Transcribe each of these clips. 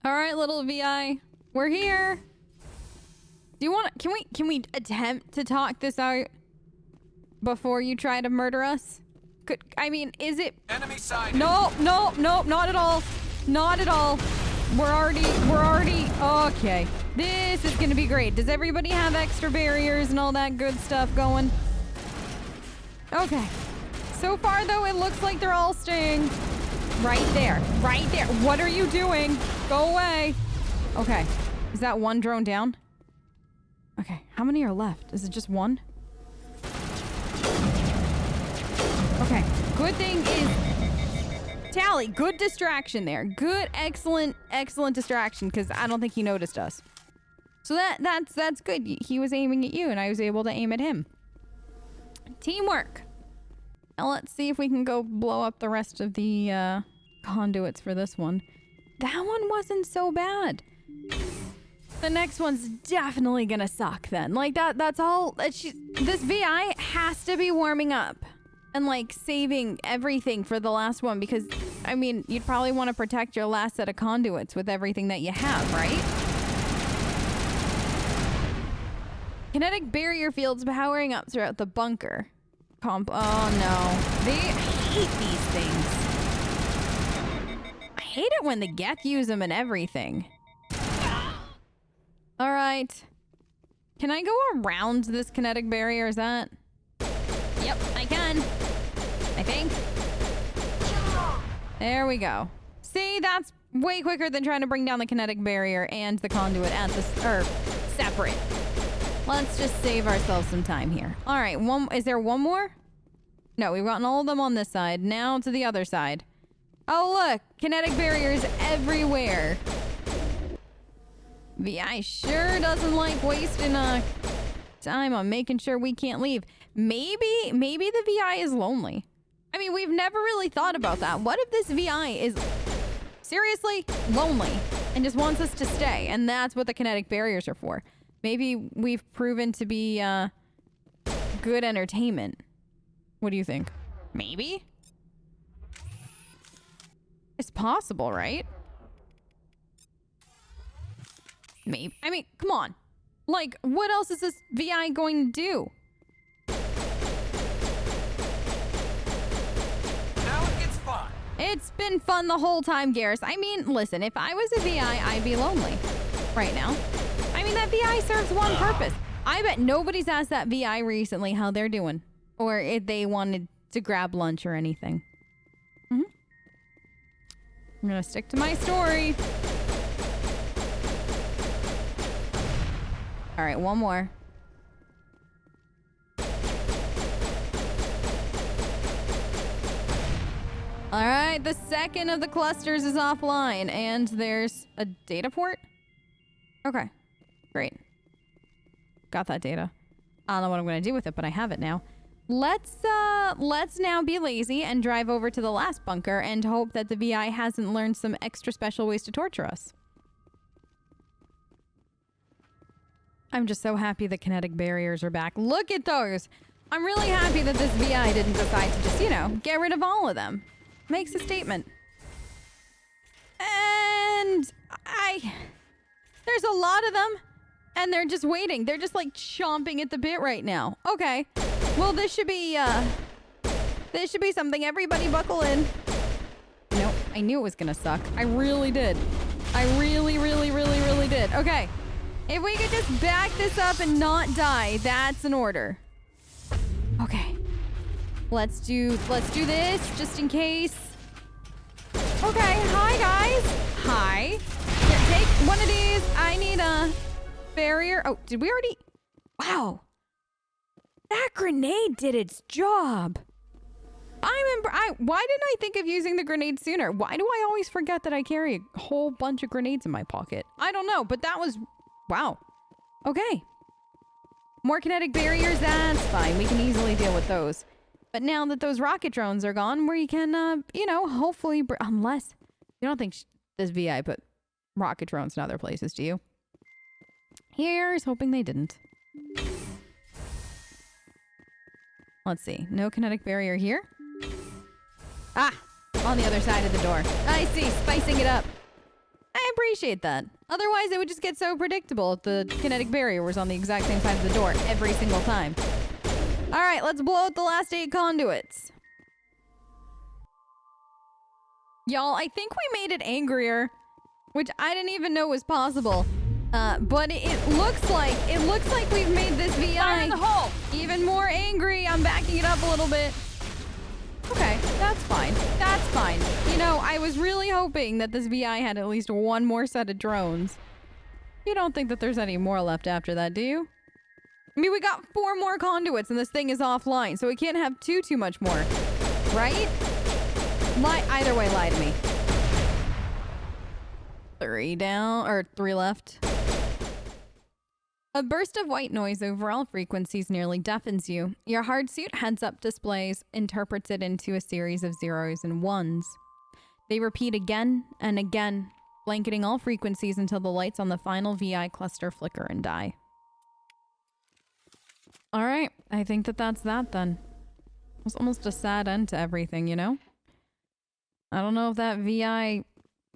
All right, little VI. We're here. Do you want to... Can we attempt to talk this out before you try to murder us? I mean, is it... Enemy side. No, not at all. Not at all. We're already... Okay. This is gonna be great. Does everybody have extra barriers and all that good stuff going? Okay. So far, though, it looks like they're all staying right there. Right there. What are you doing? Go away. Okay. Is that one drone down? Okay. How many are left? Is it just one? Okay. Good thing is... Tally, good distraction there. Good, excellent distraction, because I don't think he noticed us. So that's good. He was aiming at you, and I was able to aim at him. Teamwork. Now let's see if we can go blow up the rest of the conduits for this one. That one wasn't so bad. The next one's definitely gonna suck then. Like that's all. This VI has to be warming up and like saving everything for the last one because, I mean, you'd probably want to protect your last set of conduits with everything that you have, right? Kinetic barrier fields powering up throughout the bunker. Oh no. They hate these things. I hate it when the Geth use them and everything. Alright. Can I go around this kinetic barrier? Is that... Yep, I can. I think. There we go. See, that's way quicker than trying to bring down the kinetic barrier and the conduit at the... separate. Let's just save ourselves some time here. All right, is there one more? No, we've gotten all of them on this side. Now to the other side. Oh, look. Kinetic barriers everywhere. VI sure doesn't like wasting time on making sure we can't leave. Maybe the VI is lonely. I mean, we've never really thought about that. What if this VI is seriously lonely and just wants us to stay? And that's what the kinetic barriers are for. Maybe we've proven to be good entertainment. What do you think? Maybe? It's possible, right? Maybe. I mean, come on. Like, what else is this VI going to do? Now it gets fun. It's been fun the whole time, Garrus. I mean, listen, if I was a VI, I'd be lonely right now. I mean, that VI serves one purpose. I bet nobody's asked that VI recently how they're doing. Or if they wanted to grab lunch or anything. I'm gonna stick to my story. All right, one more. All right, the second of the clusters is offline, and there's a data port? Okay, great. Got that data. I don't know what I'm gonna do with it, but I have it now. Let's now be lazy and drive over to the last bunker and hope that the VI hasn't learned some extra special ways to torture us. I'm just so happy the kinetic barriers are back. Look at those! I'm really happy that this VI didn't decide to just, you know, get rid of all of them. Makes a statement. And there's a lot of them, and they're just waiting. They're just like chomping at the bit right now. Okay. Well, this should be something. Everybody buckle in. Nope, I knew it was gonna suck. I really did. I really did. Okay. If we could just back this up and not die, that's an order. Okay. Let's do this just in case. Okay, hi guys. Hi. Here, take one of these. I need a barrier. Oh, did we already? Wow. That grenade did its job. Why didn't I think of using the grenade sooner? Why do I always forget that I carry a whole bunch of grenades in my pocket? I don't know, but that was... Wow. Okay. More kinetic barriers, that's fine. We can easily deal with those. But now that those rocket drones are gone, we can, you know, hopefully... Unless... You don't think this VI put rocket drones in other places, do you? Here's hoping they didn't. Let's see. No kinetic barrier here. Ah! On the other side of the door. I see. Spicing it up. I appreciate that. Otherwise, it would just get so predictable if the kinetic barrier was on the exact same side of the door every single time. All right, let's blow out the last 8 conduits. Y'all, I think we made it angrier, which I didn't even know was possible. But it looks like we've made this VI in the hole. even more angry. I'm backing it up a little bit. Okay, that's fine. That's fine. You know, I was really hoping that this VI had at least one more set of drones. You don't think that there's any more left after that, do you? I mean, we got 4 more conduits and this thing is offline, so we can't have too much more. Right? Either way, lie to me. 3 down, or 3 left. A burst of white noise over all frequencies nearly deafens you. Your hardsuit heads-up displays interprets it into a series of 0s and 1s. They repeat again and again, blanketing all frequencies until the lights on the final VI cluster flicker and die. All right, I think that's that then. It was almost a sad end to everything, you know? I don't know if that VI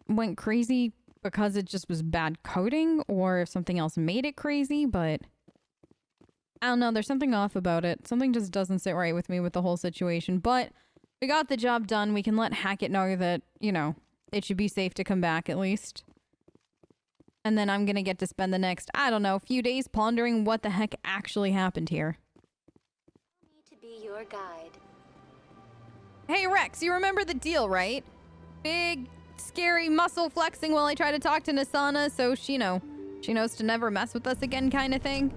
went crazy because it just was bad coding or if something else made it crazy, but I don't know. There's something off about it. Something just doesn't sit right with me with the whole situation, but we got the job done. We can let Hackett know that, you know, it should be safe to come back at least. And then I'm going to get to spend the next, I don't know, few days pondering what the heck actually happened here. To be your guide. Hey Rex, you remember the deal, right? Big, scary muscle flexing while I try to talk to Nasana so she knows to never mess with us again kind of thing.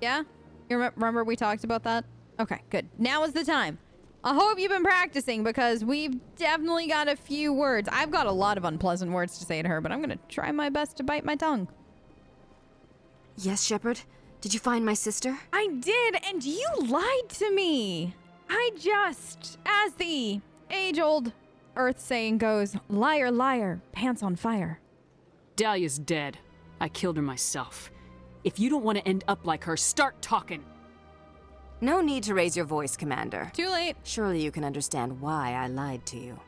Yeah? You remember we talked about that? Okay, good. Now is the time. I hope you've been practicing because we've definitely got a few words. I've got a lot of unpleasant words to say to her, but I'm gonna try my best to bite my tongue. Yes, Shepard? Did you find my sister? I did, and you lied to me. As the age-old Earth saying goes, liar, liar, pants on fire. Dahlia's dead. I killed her myself. If you don't want to end up like her, start talking. No need to raise your voice, Commander. Too late. Surely you can understand why I lied to you.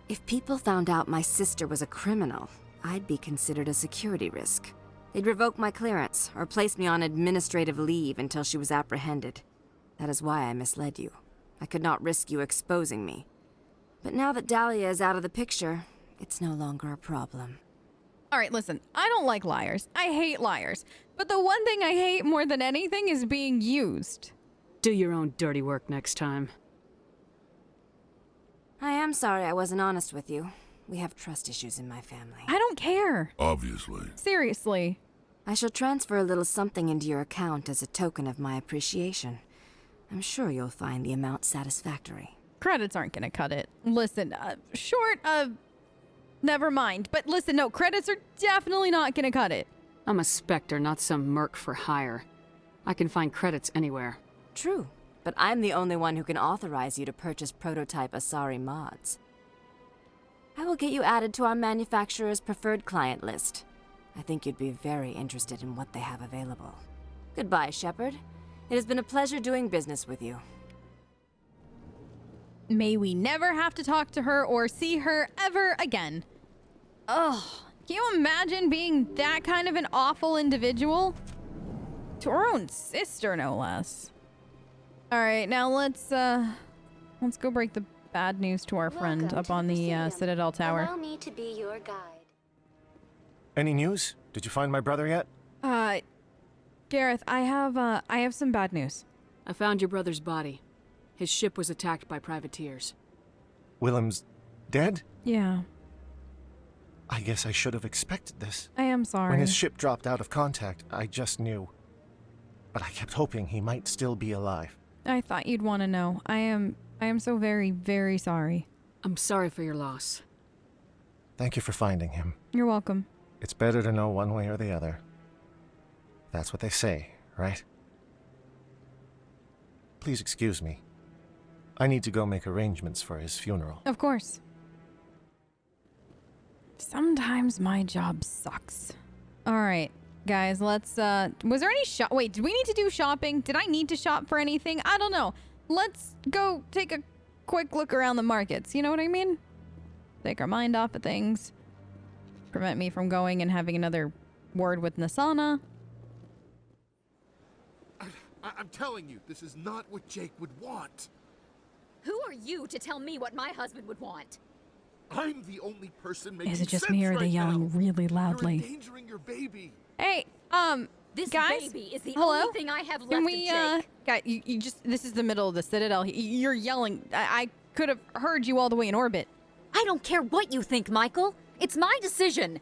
If people found out my sister was a criminal, I'd be considered a security risk. They'd revoke my clearance or place me on administrative leave until she was apprehended. That is why I misled you. I could not risk you exposing me. But now that Dahlia is out of the picture, it's no longer a problem. All right, listen, I don't like liars. I hate liars. But the one thing I hate more than anything is being used. Do your own dirty work next time. I am sorry I wasn't honest with you. We have trust issues in my family. I don't care. Obviously. Seriously. I shall transfer a little something into your account as a token of my appreciation. I'm sure you'll find the amount satisfactory. Credits aren't gonna cut it. Listen, short of... Never mind. But listen, no, credits are definitely not gonna cut it. I'm a Spectre, not some merc for hire. I can find credits anywhere. True, but I'm the only one who can authorize you to purchase prototype Asari mods. I will get you added to our manufacturer's preferred client list. I think you'd be very interested in what they have available. Goodbye, Shepard. It has been a pleasure doing business with you. May we never have to talk to her or see her ever again. Ugh. Can you imagine being that kind of an awful individual? To her own sister, no less. All right, now let's go break the bad news to our friend Welcome up to on the Presidium. Citadel Tower. Allow me to be your guide. Any news? Did you find my brother yet? Gareth, I have some bad news. I found your brother's body. His ship was attacked by privateers. Willem's dead? Yeah, I guess I should have expected this. I am sorry. When his ship dropped out of contact, I just knew. But I kept hoping he might still be alive. I thought you'd want to know. I am so very, very sorry. I'm sorry for your loss. Thank you for finding him. You're welcome. It's better to know one way or the other. That's what they say, right? Please excuse me. I need to go make arrangements for his funeral. Of course. Sometimes my job sucks. All right, guys, let's, was there any wait, did we need to do shopping? Did I need to shop for anything? I don't know. Let's go take a quick look around the markets. You know what I mean? Take our mind off of things. prevent me from going and having another word with Nasana. I'm telling you, this is not what Jake would want. Who are you to tell me what my husband would want? I'm the only person making Is it just sense me or are they right yelling now. really You're loudly? endangering your baby. Hey, This guys? baby is the Hello? only thing I have left Can of we, Jake. guys, you just, this is the middle of the Citadel. You're yelling. I could have heard you all the way in orbit. I don't care what you think, Michael. It's my decision.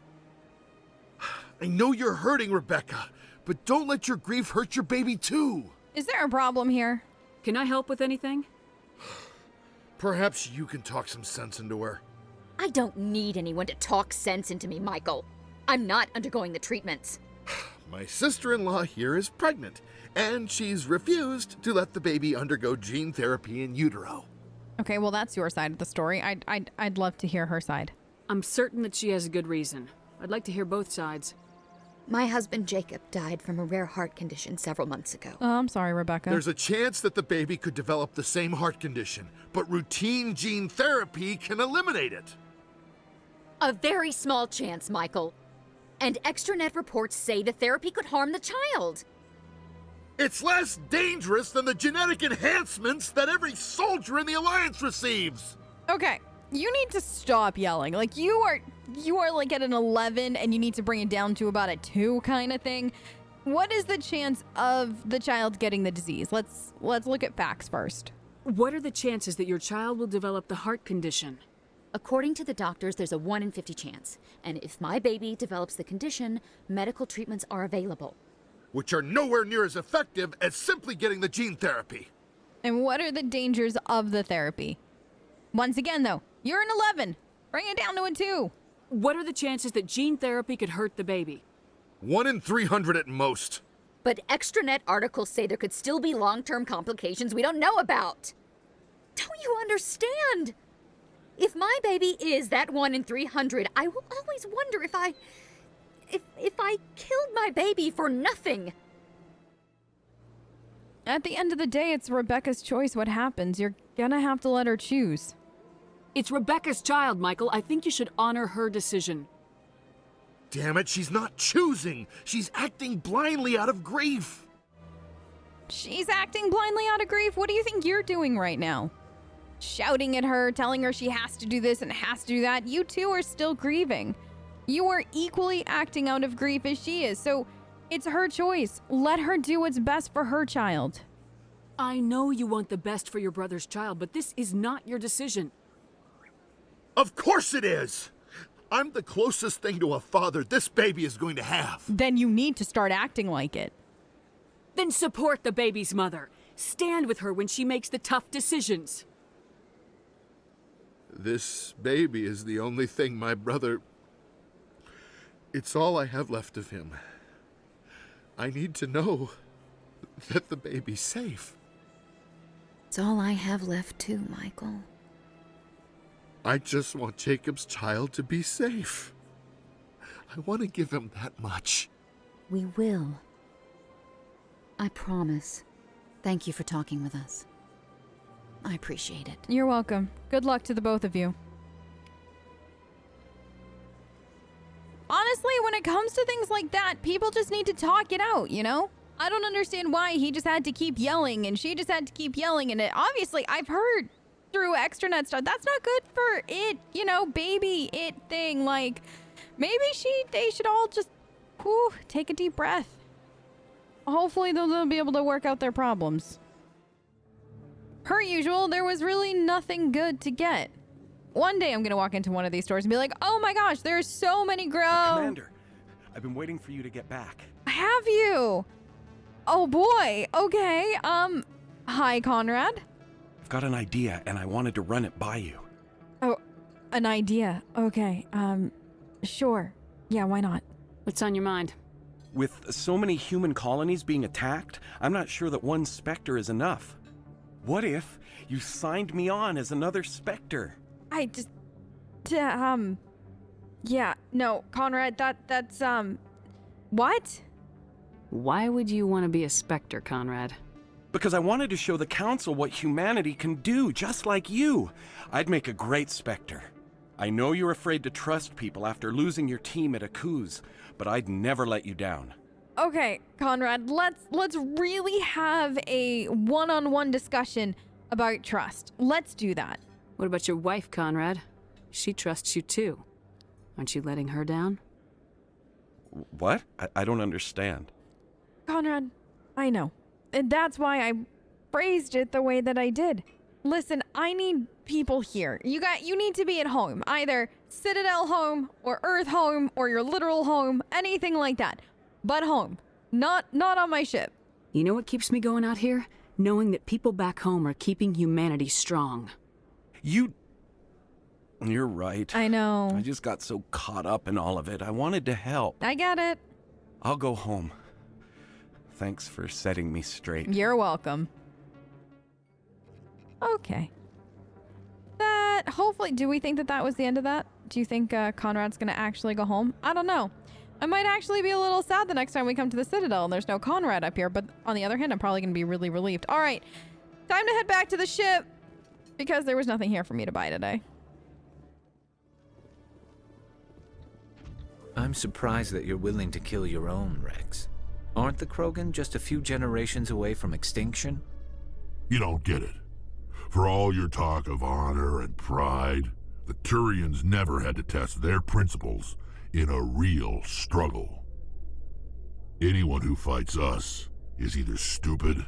I know you're hurting, Rebecca, but don't let your grief hurt your baby too. Is there a problem here? Can I help with anything? Perhaps you can talk some sense into her. I don't need anyone to talk sense into me, Michael. I'm not undergoing the treatments. My sister-in-law here is pregnant, and she's refused to let the baby undergo gene therapy in utero. Okay, well, that's your side of the story. I'd love to hear her side. I'm certain that she has a good reason. I'd like to hear both sides. My husband Jacob died from a rare heart condition several months ago. Oh, I'm sorry, Rebecca. There's a chance that the baby could develop the same heart condition, but routine gene therapy can eliminate it. A very small chance, Michael. And extranet reports say the therapy could harm the child. It's less dangerous than the genetic enhancements that every soldier in the Alliance receives. Okay, you need to stop yelling. Like you are like at an 11 and you need to bring it down to about a 2 kind of thing. What is the chance of the child getting the disease? Let's look at facts first. What are the chances that your child will develop the heart condition? According to the doctors, there's a 1 in 50 chance. And if my baby develops the condition, medical treatments are available. Which are nowhere near as effective as simply getting the gene therapy. And what are the dangers of the therapy? Once again though, you're an 11. Bring it down to a 2. What are the chances that gene therapy could hurt the baby? 1 in 300 at most. But extranet articles say there could still be long-term complications we don't know about. Don't you understand? If my baby is that 1 in 300, I will always wonder if I killed my baby for nothing. At the end of the day, it's Rebecca's choice what happens. You're gonna have to let her choose. It's Rebecca's child, Michael. I think you should honor her decision. Damn it, she's not choosing. She's acting blindly out of grief. She's acting blindly out of grief. What do you think you're doing right now? Shouting at her, telling her she has to do this and has to do that. You two are still grieving. You are equally acting out of grief as she is, so it's her choice. Let her do what's best for her child. I know you want the best for your brother's child, but this is not your decision. Of course it is. I'm the closest thing to a father this baby is going to have. Then you need to start acting like it. Then support the baby's mother. Stand with her when she makes the tough decisions. This baby is the only thing my brother... It's all I have left of him. I need to know that the baby's safe. It's all I have left too, Michael. I just want Jacob's child to be safe. I want to give him that much. We will. I promise. Thank you for talking with us. I appreciate it. You're welcome. Good luck to the both of you. Honestly, when it comes to things like that, people just need to talk it out, you know? I don't understand why he just had to keep yelling and she just had to keep yelling. And obviously, I've heard through extranet stuff, that's not good for it, you know, baby it thing. Like, maybe they should all just, take a deep breath. Hopefully, they'll be able to work out their problems. Per usual, there was really nothing good to get. One day I'm gonna walk into one of these stores and be like, oh my gosh, there's so many Commander, I've been waiting for you to get back. Have you? Oh boy, okay, hi Conrad. I've got an idea and I wanted to run it by you. Oh, an idea, okay, sure. Yeah, why not? What's on your mind? With so many human colonies being attacked, I'm not sure that one Spectre is enough. What if you signed me on as another Spectre? Yeah, no, Conrad, that's, what? Why would you want to be a Spectre, Conrad? Because I wanted to show the Council what humanity can do, just like you. I'd make a great Spectre. I know you're afraid to trust people after losing your team at a Akuz, but I'd never let you down. Okay, Conrad, let's really have a one-on-one discussion about trust. Let's do that. What about your wife, Conrad? She trusts you too. Aren't you letting her down? What? I don't understand. Conrad, I know. And that's why I phrased it the way that I did. Listen, I need people here. You need to be at home. Either Citadel home or Earth home or your literal home, anything like that. But home. Not on my ship. You know what keeps me going out here? Knowing that people back home are keeping humanity strong. You're right. I know. I just got so caught up in all of it. I wanted to help. I get it. I'll go home. Thanks for setting me straight. You're welcome. Okay. Hopefully, do we think that was the end of that? Do you think Conrad's gonna actually go home? I don't know. I might actually be a little sad the next time we come to the Citadel and there's no Conrad up here, but on the other hand, I'm probably gonna be really relieved. All right, time to head back to the ship because there was nothing here for me to buy today. I'm surprised that you're willing to kill your own, Rex. Aren't the Krogan just a few generations away from extinction? You don't get it. For all your talk of honor and pride, the Turians never had to test their principles in a real struggle. Anyone who fights us is either stupid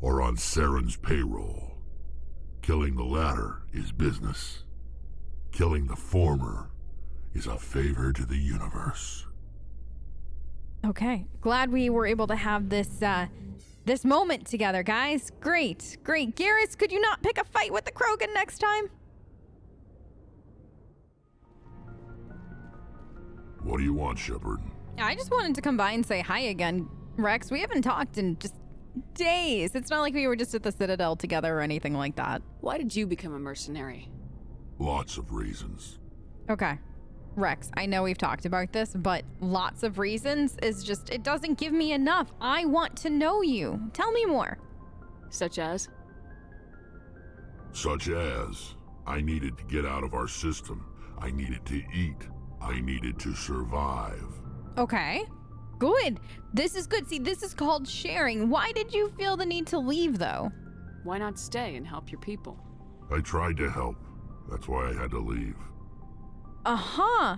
or on Saren's payroll. Killing the latter is business. Killing the former is a favor to the universe. Okay, glad we were able to have this moment together, guys. Great. Garrus, could you not pick a fight with the Krogan next time? What do you want, Shepard? I just wanted to come by and say hi again, Rex. We haven't talked in just days. It's not like we were just at the Citadel together or anything like that. Why did you become a mercenary? Lots of reasons. Okay. Rex, I know we've talked about this, but lots of reasons is just, it doesn't give me enough. I want to know you. Tell me more. Such as? Such as, I needed to get out of our system. I needed to eat. I needed to survive. Okay. Good. This is good. See, this is called sharing. Why did you feel the need to leave, though? Why not stay and help your people? I tried to help. That's why I had to leave. Uh-huh.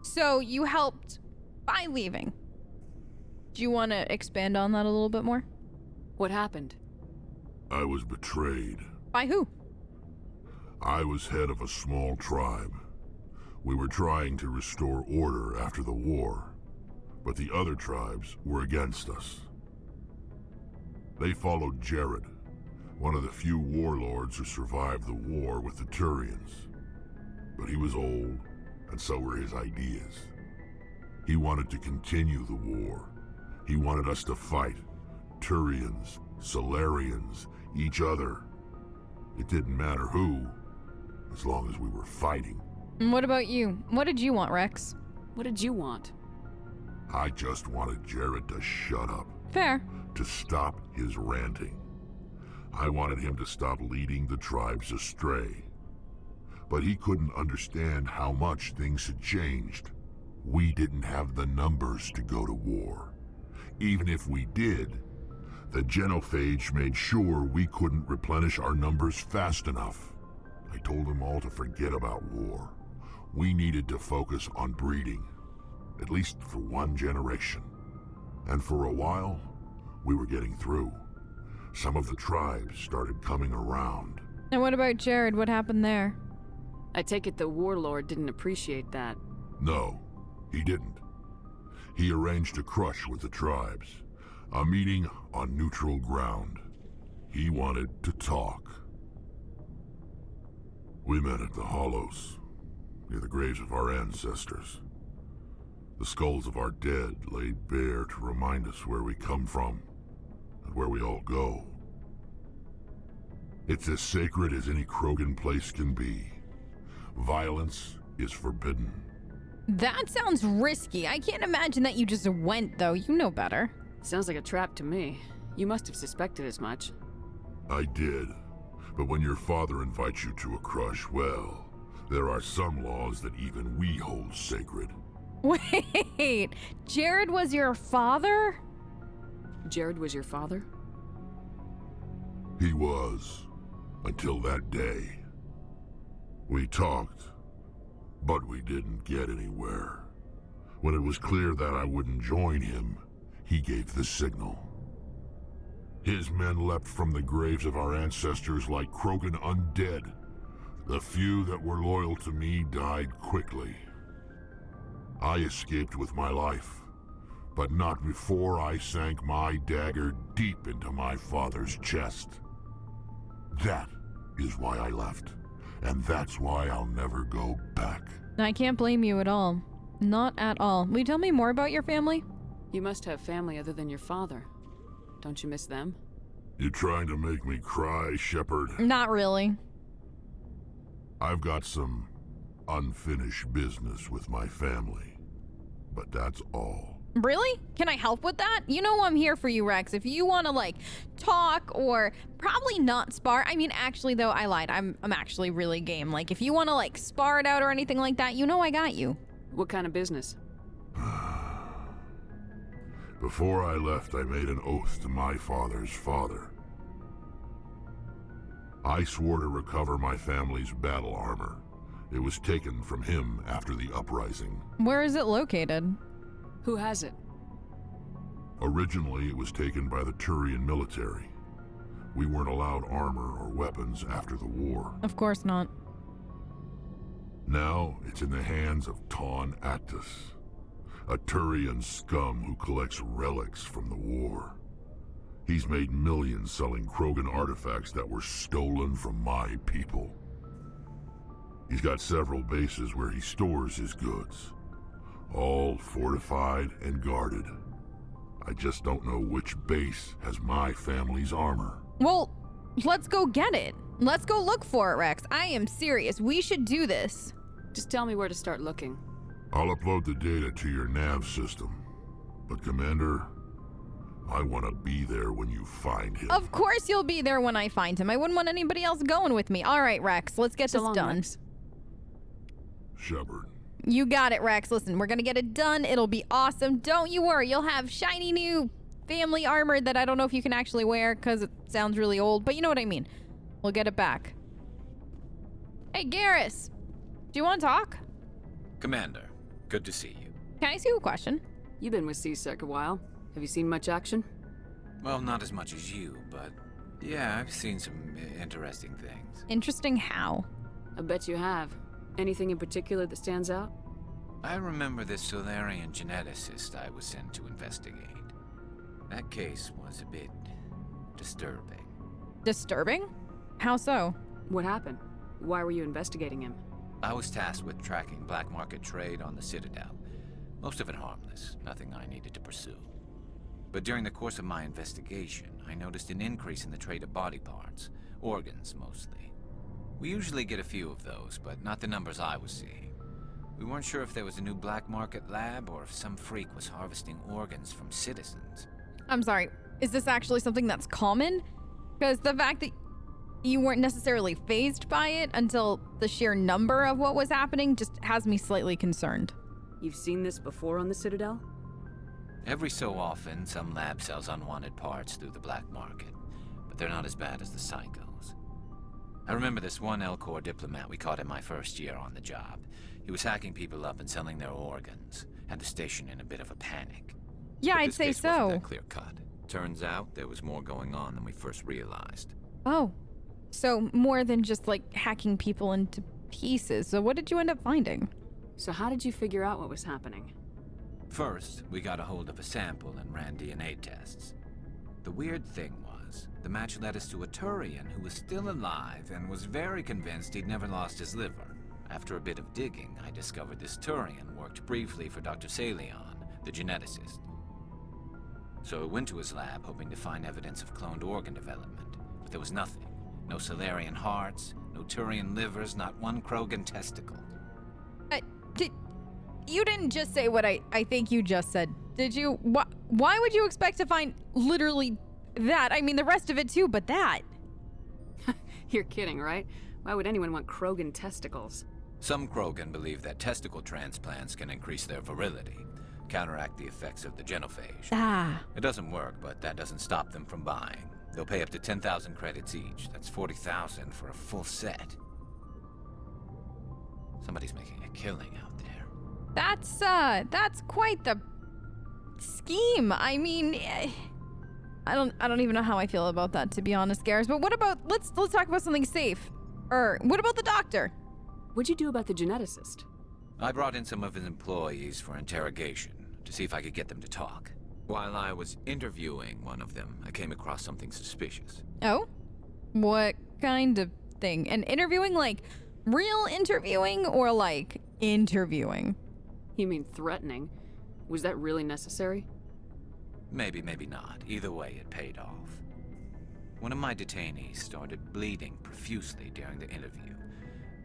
So you helped by leaving. Do you want to expand on that a little bit more? What happened? I was betrayed. By who? I was head of a small tribe. We were trying to restore order after the war, but the other tribes were against us. They followed Jared, one of the few warlords who survived the war with the Turians. But he was old, and so were his ideas. He wanted to continue the war. He wanted us to fight. Turians, Solarians, each other. It didn't matter who, as long as we were fighting. And what about you? What did you want, Rex? What did you want? I just wanted Jared to shut up. Fair. To stop his ranting. I wanted him to stop leading the tribes astray. But he couldn't understand how much things had changed. We didn't have the numbers to go to war. Even if we did, the genophage made sure we couldn't replenish our numbers fast enough. I told them all to forget about war. We needed to focus on breeding, at least for one generation. And for a while, we were getting through. Some of the tribes started coming around. And what about Jared? What happened there? I take it the warlord didn't appreciate that. No, he didn't. He arranged a crush with the tribes, a meeting on neutral ground. He wanted to talk. We met at the Hollows, near the graves of our ancestors. The skulls of our dead laid bare to remind us where we come from and where we all go. It's as sacred as any Krogan place can be. Violence is forbidden. That sounds risky. I can't imagine that you just went, though. You know better. Sounds like a trap to me. You must have suspected as much. I did. But when your father invites you to a crush, well, There are some laws that even we hold sacred. Wait, Jared was your father? Jared was your father? He was, until that day. We talked, but we didn't get anywhere. When it was clear that I wouldn't join him, he gave the signal. His men leapt from the graves of our ancestors like Krogan undead. The few that were loyal to me died quickly. I escaped with my life, but not before I sank my dagger deep into my father's chest. That is why I left, and that's why I'll never go back. I can't blame you at all. Not at all. Will you tell me more about your family? You must have family other than your father. Don't you miss them? You trying to make me cry, Shepard? Not really. I've got some unfinished business with my family, but that's all. Really? Can I help with that? You know I'm here for you, Rex. If you want to, like, talk or probably not spar. I mean, actually, though, I lied. I'm actually really game. Like, if you want to, like, spar it out or anything like that, you know I got you. What kind of business? Before I left, I made an oath to my father's father. I swore to recover my family's battle armor. It was taken from him after the uprising. Where is it located? Who has it? Originally, it was taken by the Turian military. We weren't allowed armor or weapons after the war. Of course not. Now, it's in the hands of Taun Actus, a Turian scum who collects relics from the war. He's made millions selling Krogan artifacts that were stolen from my people. He's got several bases where he stores his goods, all fortified and guarded. I just don't know which base has my family's armor. Well, let's go get it. Let's go look for it, Rex. I am serious. We should do this. Just tell me where to start looking. I'll upload the data to your nav system. But Commander, I want to be there when you find him. Of course you'll be there when I find him. I wouldn't want anybody else going with me. All right, Rex, let's get So this long, done. Rex. Shepard. You got it, Rex. Listen, we're gonna get it done. It'll be awesome. Don't you worry. You'll have shiny new family armor that I don't know if you can actually wear because it sounds really old, but you know what I mean. We'll get it back. Hey, Garrus. Do you want to talk? Commander, good to see you. Can I ask you a question? You've been with C-Sec a while. Have you seen much action? Well, not as much as you, but yeah, I've seen some interesting things. Interesting how? I bet you have. Anything in particular that stands out? I remember this Solarian geneticist I was sent to investigate. That case was a bit disturbing. Disturbing? How so? What happened? Why were you investigating him? I was tasked with tracking black market trade on the Citadel. Most of it harmless, nothing I needed to pursue. But during the course of my investigation, I noticed an increase in the trade of body parts, organs mostly. We usually get a few of those, but not the numbers I was seeing. We weren't sure if there was a new black market lab or if some freak was harvesting organs from citizens. I'm sorry. Is this actually something that's common? Because the fact that you weren't necessarily fazed by it until the sheer number of what was happening just has me slightly concerned. You've seen this before on the Citadel? Every so often, some lab sells unwanted parts through the black market, but they're not as bad as the psychos. I remember this one Elcor diplomat we caught in my first year on the job. He was hacking people up and selling their organs. Had the station in a bit of a panic. Yeah, But I'd this say case wasn't so. that clear cut. Turns out there was more going on than we first realized. Oh, so more than just like hacking people into pieces. So what did you end up finding? So how did you figure out what was happening? First, we got a hold of a sample and ran DNA tests. The weird thing was, the match led us to a Turian who was still alive and was very convinced he'd never lost his liver. After a bit of digging, I discovered this Turian worked briefly for Dr. Salion, the geneticist. So I went to his lab hoping to find evidence of cloned organ development, but there was nothing. No Solarian hearts, no Turian livers, not one Krogan testicle. You didn't just say what I think you just said, did you? Why would you expect to find literally that? I mean, the rest of it too, but that. You're kidding, right? Why would anyone want Krogan testicles? Some Krogan believe that testicle transplants can increase their virility, counteract the effects of the genophage. Ah. It doesn't work, but that doesn't stop them from buying. They'll pay up to 10,000 credits each. That's 40,000 for a full set. Somebody's making a killing out there. That's quite the scheme. I mean, I don't even know how I feel about that, to be honest, Garrus. But what about, let's talk about something safe. What about the doctor? What'd you do about the geneticist? I brought in some of his employees for interrogation to see if I could get them to talk. While I was interviewing one of them, I came across something suspicious. Oh? What kind of thing? And interviewing, like real interviewing or like interviewing? You mean threatening? Was that really necessary? Maybe, maybe not. Either way, it paid off. One of my detainees started bleeding profusely during the interview.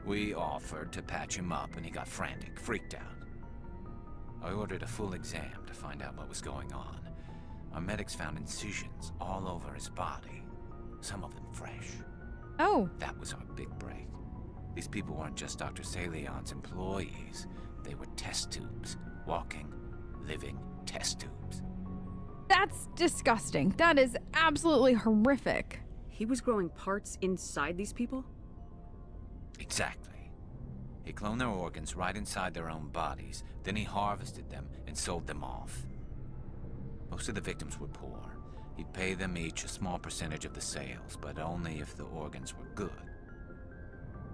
We offered to patch him up and he got frantic, freaked out. I ordered a full exam to find out what was going on. Our medics found incisions all over his body, some of them fresh. Oh. That was our big break. These people weren't just Dr. Salion's employees. They were test tubes. Walking, living test tubes. That's disgusting. That is absolutely horrific. He was growing parts inside these people? Exactly. He cloned their organs right inside their own bodies. Then he harvested them and sold them off. Most of the victims were poor. He'd pay them each a small percentage of the sales, but only if the organs were good.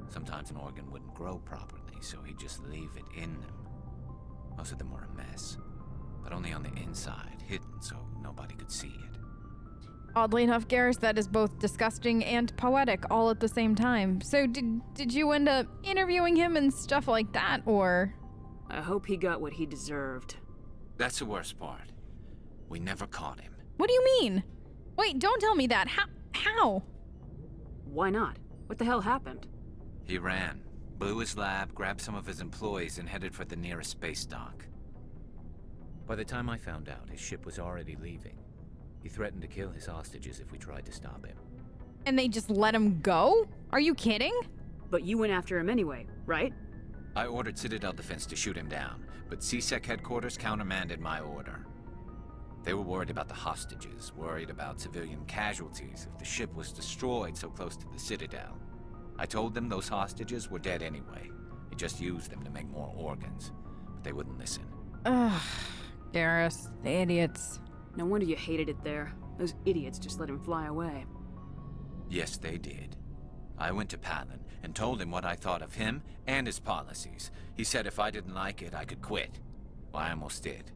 Sometimes an organ wouldn't grow properly, so he'd just leave it in them. Most of them were a mess, but only on the inside, hidden so nobody could see it. Oddly enough, Garrus, that is both disgusting and poetic all at the same time. So did you end up interviewing him and stuff like that, or? I hope he got what he deserved. That's the worst part. We never caught him. What do you mean? Wait, don't tell me that. How? Why not? What the hell happened? He ran, blew his lab, grabbed some of his employees, and headed for the nearest space dock. By the time I found out, his ship was already leaving. He threatened to kill his hostages if we tried to stop him. And they just let him go? Are you kidding? But you went after him anyway, right? I ordered Citadel Defense to shoot him down, but CSEC headquarters countermanded my order. They were worried about the hostages, worried about civilian casualties if the ship was destroyed so close to the Citadel. I told them those hostages were dead anyway. He just used them to make more organs, but they wouldn't listen. Ugh, Garrus, the idiots. No wonder you hated it there. Those idiots just let him fly away. Yes, they did. I went to Palin and told him what I thought of him and his policies. He said if I didn't like it, I could quit. Well, I almost did.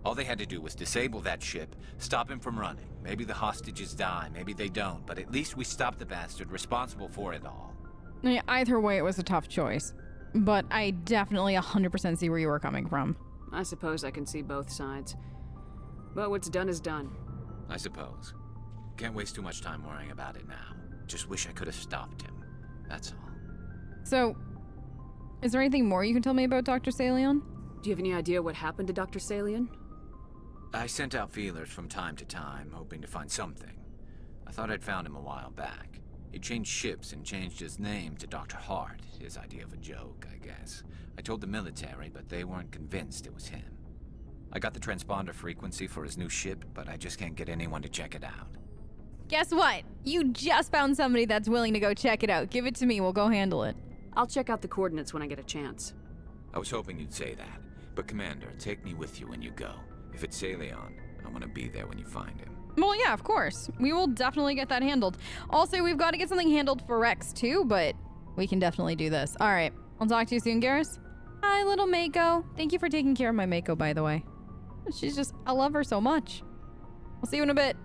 All they had to do was disable that ship, stop him from running. Maybe the hostages die, maybe they don't, but at least we stopped the bastard responsible for it all. Yeah, either way, it was a tough choice. But I definitely 100% see where you were coming from. I suppose I can see both sides. But what's done is done. I suppose. Can't waste too much time worrying about it now. Just wish I could have stopped him. That's all. So, is there anything more you can tell me about Dr. Salion? Do you have any idea what happened to Dr. Salion? I sent out feelers from time to time, hoping to find something. I thought I'd found him a while back. He changed ships and changed his name to Dr. Hart, his idea of a joke, I guess. I told the military, but they weren't convinced it was him. I got the transponder frequency for his new ship, but I just can't get anyone to check it out. Guess what? You just found somebody that's willing to go check it out. Give it to me, we'll go handle it. I'll check out the coordinates when I get a chance. I was hoping you'd say that. But Commander, take me with you when you go. If it's Salion, I want to be there when you find him. Well, yeah, of course. We will definitely get that handled. Also, we've got to get something handled for Rex, too, but we can definitely do this. All right. I'll talk to you soon, Garrus. Hi, little Mako. Thank you for taking care of my Mako, by the way. I love her so much. I'll see you in a bit.